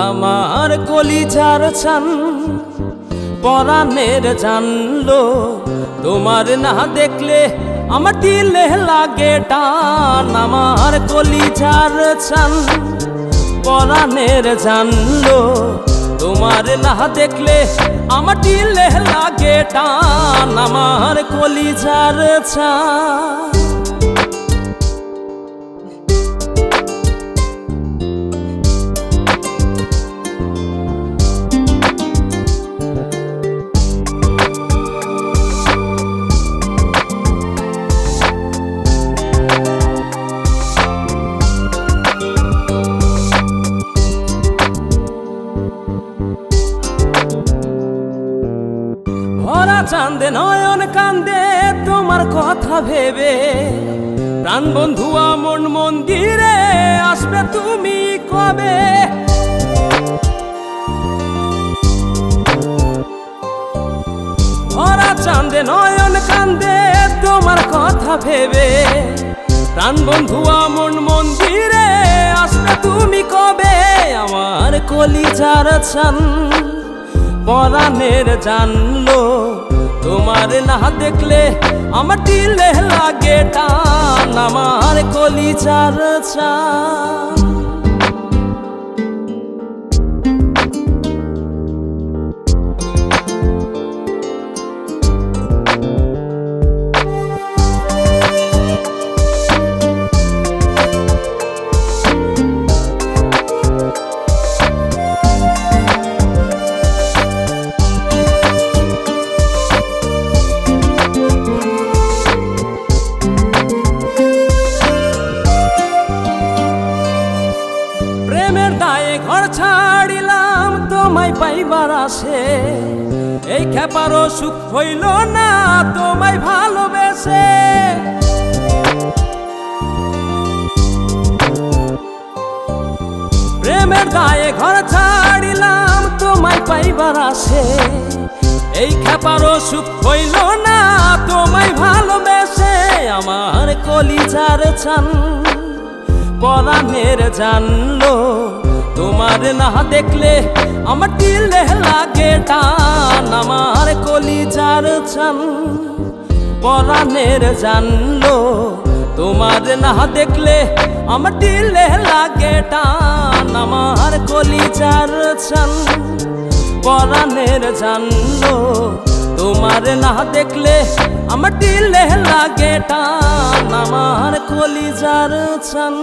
আমার কলিজার চান পরাণের জানলো, তোমার না দেখলে আমার দিলে লাগে টান। আমার কলিজার চান পরাণের জানলো, তোমার না দেখলে আমার দিলে লাগে টান। আমার কলিজার চান ভরা চাঁদে নয়ন কান্দে তোমার কথা ভেবে, প্রাণ বন্ধু মন মন্দিরে আসবে তুমি কবে? ভরা চাঁদে নয়ন কান্দে তোমার কথা ভেবে, প্রাণ বন্ধু মন মন্দিরে আসবে তুমি কবে? আমার কলিজার চান পরাণের জানলো, তোমার না দেখলে আমার দিলে লাগে টান। আমার কলিজার চান ঘর ছাড়িলাম তোমায় পাইবার আসে, এই খেপারও সুখ হইল না তোমায় ভালোবেসে। প্রেমের দায়ে ঘর ছাড়িলাম তোমায় পাইবার আসে, এই খেপারও সুখ হইল না তোমায় ভালোবেসে। আমার কলিজার চান পরাণের জানলো, তোমার না দেখলে আমার দিলে লাগে টান। আমার কলিজার চান পরাণের জানলো, তোমার না দেখলে আমার দিলে লাগে টান। আমার কলিজার চান পরাণের জানলো, তোমার না দেখলে আমার দিলে লাগে টান। আমার কলিজার চান।